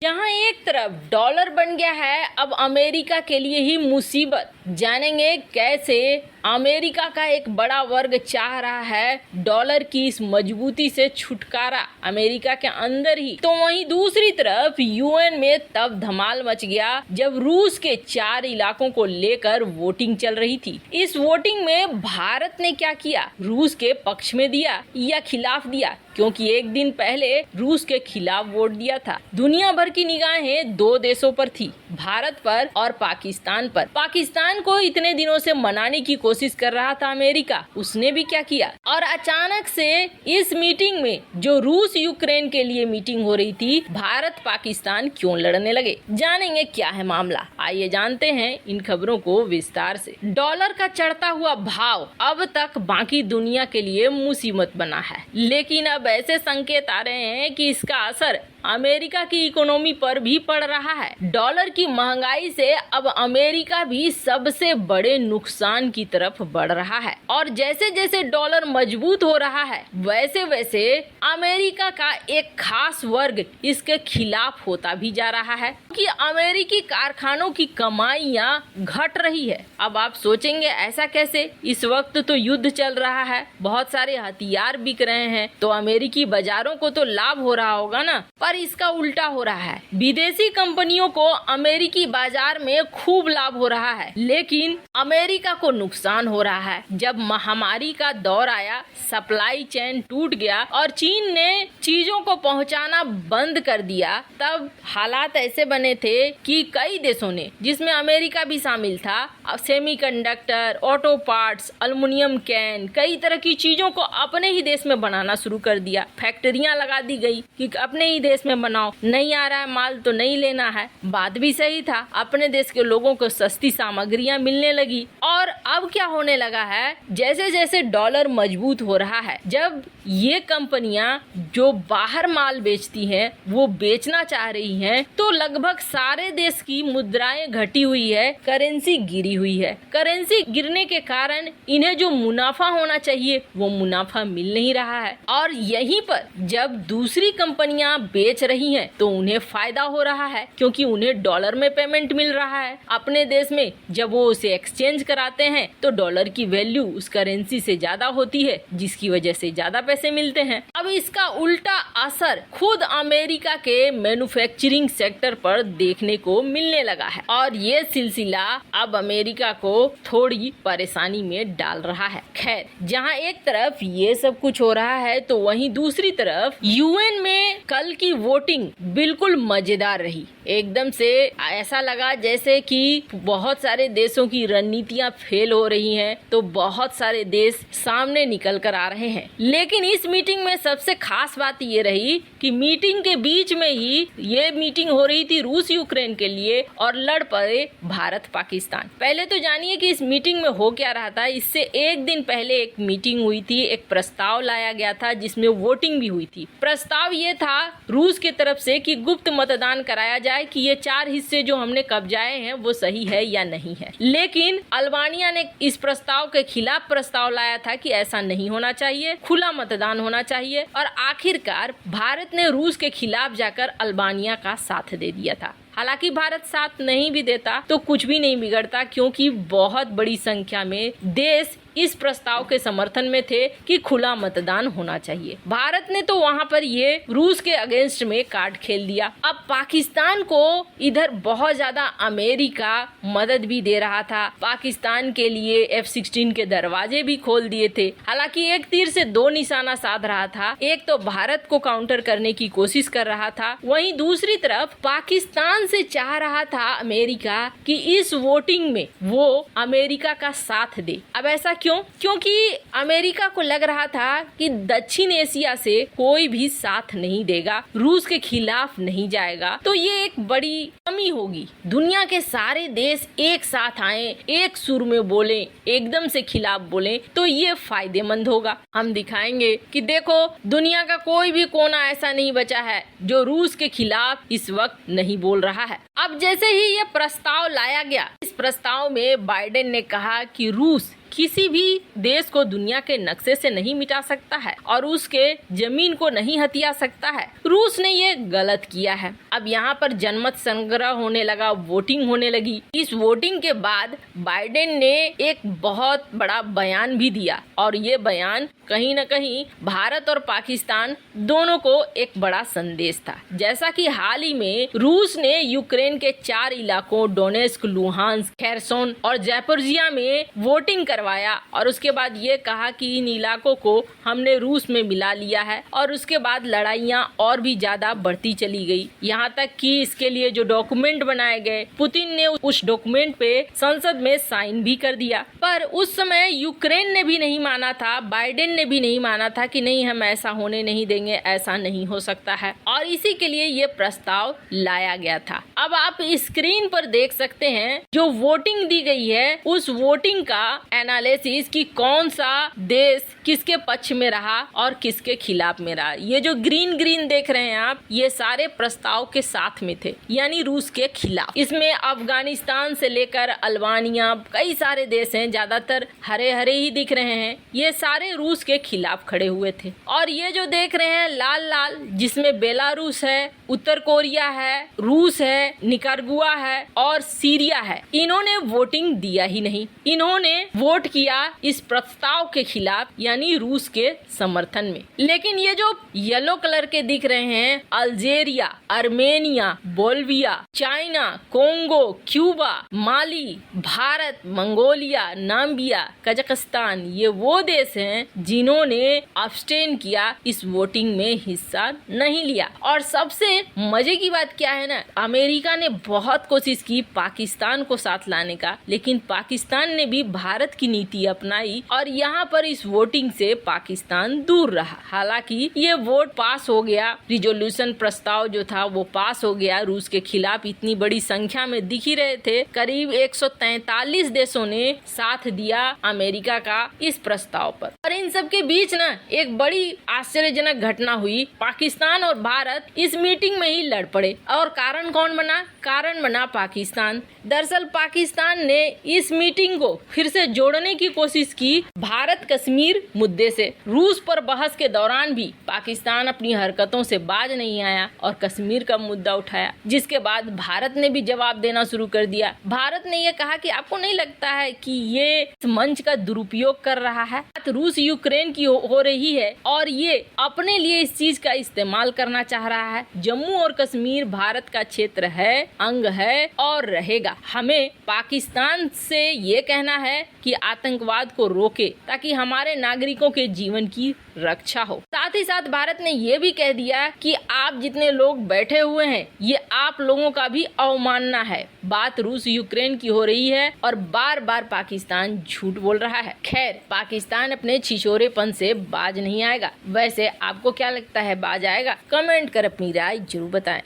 जहां एक तरफ डॉलर बन गया है अब अमेरिका के लिए ही मुसीबत। जानेंगे कैसे अमेरिका का एक बड़ा वर्ग चाह रहा है डॉलर की इस मजबूती से छुटकारा अमेरिका के अंदर ही। तो वहीं दूसरी तरफ यूएन में तब धमाल मच गया जब रूस के 4 इलाकों को लेकर वोटिंग चल रही थी। इस वोटिंग में भारत ने क्या किया, रूस के पक्ष में दिया या खिलाफ दिया, क्योंकि एक दिन पहले रूस के खिलाफ वोट दिया था। दुनिया भर की निगाहें 2 देशों पर थी, भारत पर और पाकिस्तान पर। पाकिस्तान को इतने दिनों से मनाने की कोशिश कर रहा था अमेरिका, उसने भी क्या किया और अचानक से इस मीटिंग में जो रूस यूक्रेन के लिए मीटिंग हो रही थी, भारत पाकिस्तान क्यों लड़ने लगे। जानेंगे क्या है मामला, आइए जानते हैं इन खबरों को विस्तार से। डॉलर का चढ़ता हुआ भाव अब तक बाकी दुनिया के लिए मुसीबत बना है, लेकिन अब ऐसे संकेत आ रहे हैं कि इसका असर अमेरिका की इकोनॉमी पर भी पड़ रहा है। डॉलर की महंगाई से अब अमेरिका भी सबसे बड़े नुकसान की तरफ बढ़ रहा है और जैसे जैसे डॉलर मजबूत हो रहा है वैसे वैसे अमेरिका का एक खास वर्ग इसके खिलाफ होता भी जा रहा है कि अमेरिकी कारखानों की कमाइयां घट रही है। अब आप सोचेंगे ऐसा कैसे, इस वक्त तो युद्ध चल रहा है, बहुत सारे हथियार बिक रहे हैं, तो अमेरिकी बाजारों को तो लाभ हो रहा होगा ना, पर इसका उल्टा हो रहा है। विदेशी कंपनियों को अमेरिकी बाजार में खूब लाभ हो रहा है, लेकिन अमेरिका को नुकसान हो रहा है। जब महामारी का दौर आया, सप्लाई चेन टूट गया और चीन ने चीजों को पहुंचाना बंद कर दिया, तब हालात ऐसे बने थे कि कई देशों ने, जिसमें अमेरिका भी शामिल था, semiconductor, auto parts, aluminium can, कई तरह की चीजों को अपने ही देश में बनाना शुरू कर दिया। फैक्ट्रियां लगा दी गई कि अपने ही देश में बनाओ, नहीं आ रहा है माल तो नहीं लेना है। बात भी सही था, अपने देश के लोगों को सस्ती सामग्रियां मिलने लगी। और अब क्या होने लगा है, जैसे जैसे डॉलर मजबूत हो रहा है, जब ये कंपनियां जो बाहर माल बेचती हैं वो बेचना चाह रही हैं, तो लगभग सारे देश की मुद्राएं घटी हुई है, करेंसी गिरी हुई है। करेंसी गिरने के कारण इन्हें जो मुनाफा होना चाहिए वो मुनाफा मिल नहीं रहा है और यहीं पर जब दूसरी कंपनियां बेच रही हैं तो उन्हें फायदा हो रहा है, क्योंकि उन्हें डॉलर में पेमेंट मिल रहा है। अपने देश में जब वो उसे एक्सचेंज कराते हैं तो डॉलर की वैल्यू उस करेंसी से ज्यादा होती है, जिसकी वजह से ज्यादा पैसे मिलते हैं। अब इसका उल्टा असर खुद अमेरिका के मैन्युफैक्चरिंग सेक्टर पर देखने को मिलने लगा है और ये सिलसिला अब अमेरिका को थोड़ी परेशानी में डाल रहा है। खैर, जहां एक तरफ ये सब कुछ हो रहा है तो वहीं दूसरी तरफ यूएन में कल की वोटिंग बिल्कुल मजेदार रही। एकदम से ऐसा लगा जैसे कि बहुत सारे देशों की रणनीतियां फेल हो रही हैं, तो बहुत सारे देश सामने निकल कर आ रहे हैं। लेकिन इस मीटिंग में सबसे खास बात ये रही कि मीटिंग के बीच में ही ये मीटिंग हो रही थी रूस यूक्रेन के लिए और लड़ पड़े भारत पाकिस्तान। पहले तो जानिए कि इस मीटिंग में हो क्या रहा था। इससे एक दिन पहले एक मीटिंग हुई थी, एक प्रस्ताव लाया गया था जिसमें वोटिंग भी हुई थी। प्रस्ताव ये था रूस की तरफ से कि गुप्त मतदान कराया जाए कि ये 4 हिस्से जो हमने कब्जाए हैं वो सही है या नहीं है। लेकिन अल्बानिया ने इस प्रस्ताव के खिलाफ प्रस्ताव लाया था कि ऐसा नहीं होना चाहिए, खुला मतदान होना चाहिए और आखिरकार भारत ने रूस के खिलाफ जाकर अल्बानिया का साथ दे दिया था। हालांकि भारत साथ नहीं भी देता तो कुछ भी नहीं बिगड़ता, क्योंकि बहुत बड़ी संख्या में देश इस प्रस्ताव के समर्थन में थे कि खुला मतदान होना चाहिए। भारत ने तो वहां पर ये रूस के अगेंस्ट में कार्ड खेल दिया। अब पाकिस्तान को इधर बहुत ज्यादा अमेरिका मदद भी दे रहा था, पाकिस्तान के लिए F-16 के दरवाजे भी खोल दिए थे। हालांकि एक तीर से 2 निशाना साध रहा था, एक तो भारत को काउंटर करने की कोशिश कर रहा था, वहीं दूसरी तरफ पाकिस्तान से चाह रहा था अमेरिका कि इस वोटिंग में वो अमेरिका का साथ दे। अब ऐसा क्योंकि अमेरिका को लग रहा था कि दक्षिण एशिया से कोई भी साथ नहीं देगा, रूस के खिलाफ नहीं जाएगा, तो ये एक बड़ी कमी होगी। दुनिया के सारे देश एक साथ आए, एक सुर में बोले, एकदम से खिलाफ बोले, तो ये फायदेमंद होगा। हम दिखाएंगे कि देखो दुनिया का कोई भी कोना ऐसा नहीं बचा है जो रूस के खिलाफ इस वक्त नहीं बोल रहा है। अब जैसे ही ये प्रस्ताव लाया गया, इस प्रस्ताव में बाइडेन ने कहा कि रूस किसी भी देश को दुनिया के नक्शे से नहीं मिटा सकता है और उसके जमीन को नहीं हथिया सकता है। रूस ने ये गलत किया है। अब यहाँ पर जनमत संग्रह होने लगा, वोटिंग होने लगी। इस वोटिंग के बाद बाइडेन ने एक बहुत बड़ा बयान भी दिया और ये बयान कहीं न कहीं भारत और पाकिस्तान दोनों को एक बड़ा संदेश था। जैसा कि हाल ही में रूस ने यूक्रेन के 4 इलाकों डोनेस्क, लुहांस्क, खेरसोन और जैपोरिजिया में वोटिंग करवाया और उसके बाद ये कहा कि इन इलाकों को हमने रूस में मिला लिया है और उसके बाद लड़ाइयाँ और भी ज्यादा बढ़ती चली गई। यहाँ तक कि इसके लिए जो डॉक्यूमेंट बनाए गए, पुतिन ने उस डॉक्यूमेंट पे संसद में साइन भी कर दिया। पर उस समय यूक्रेन ने भी नहीं माना था, बाइडेन ने भी नहीं माना था कि नहीं, हम ऐसा होने नहीं देंगे, ऐसा नहीं हो सकता है, और इसी के लिए ये प्रस्ताव लाया गया था। अब आप स्क्रीन पर देख सकते हैं जो वोटिंग दी गई है, उस वोटिंग का एनालिसिस कि कौन सा देश किसके पक्ष में रहा और किसके खिलाफ में रहा। ये जो ग्रीन ग्रीन देख रहे हैं आप, ये सारे प्रस्ताव के साथ में थे, यानी रूस के खिलाफ। इसमें अफगानिस्तान से लेकर अल्बानिया, कई सारे देश हैं, ज्यादातर हरे हरे ही दिख रहे हैं, ये सारे रूस के खिलाफ खड़े हुए थे। और ये जो देख रहे हैं लाल लाल, जिसमें बेलारूस है, उत्तर कोरिया है, रूस है, निकारागुआ है और सीरिया है, इन्होंने वोटिंग दिया ही नहीं। इन्होंने वोट किया इस प्रस्ताव के खिलाफ, यानी रूस के समर्थन में। लेकिन ये जो येलो कलर के दिख रहे हैं, Algeria, Armenia, Bolivia, China, Congo, Cuba, Mali, Bharat, Mongolia, Namibia, Kazakhstan, ये वो देश हैं जिन्होंने अब्सटेन किया, इस वोटिंग में हिस्सा नहीं लिया। और सबसे मजे की बात क्या है ना, अमेरिका ने बहुत कोशिश की पाकिस्तान को साथ लाने का, लेकिन पाकिस्तान ने भी भारत की नीति अपनाई और यहाँ पर इस वोटिंग से पाकिस्तान दूर रहा। हालांकि ये वोट पास हो गया, रिजोल्यूशन प्रस्ताव जो था वो पास हो गया। रूस के खिलाफ इतनी बड़ी संख्या में दिख ही रहे थे, करीब 143 देशों ने साथ दिया अमेरिका का इस प्रस्ताव पर। और इन सब के बीच ना एक बड़ी आश्चर्यजनक घटना हुई। पाकिस्तान और भारत इस मीटिंग में ही लड़ पड़े और कारण कौन बना? कारण बना पाकिस्तान। दरअसल पाकिस्तान ने इस मीटिंग को फिर से जोड़ने की कोशिश की भारत कश्मीर मुद्दे से। रूस पर बहस के दौरान भी पाकिस्तान अपनी हरकतों से बाज नहीं आया और कश्मीर का मुद्दा उठाया, जिसके बाद भारत ने भी जवाब देना शुरू कर दिया। भारत ने यह कहा कि आपको नहीं लगता है कि ये इस मंच का दुरुपयोग कर रहा है? रूस यूक्रेन की हो रही है और ये अपने लिए इस चीज का इस्तेमाल करना चाह रहा है। जम्मू और कश्मीर भारत का क्षेत्र है, अंग है और रहेगा। हमें पाकिस्तान से ये कहना है कि आतंकवाद को रोके ताकि हमारे नागरिकों के जीवन की रक्षा हो। साथ ही साथ भारत ने ये भी कह दिया कि आप जितने लोग बैठे हुए हैं, ये आप लोगों का भी अवमानना है। बात रूस यूक्रेन की हो रही है और बार बार पाकिस्तान झूठ बोल रहा है। खैर, पाकिस्तान अपने छिछोरेपन से बाज नहीं आएगा। वैसे आपको क्या लगता है, बाज आएगा? कमेंट कर अपनी राय जरूर बताएं।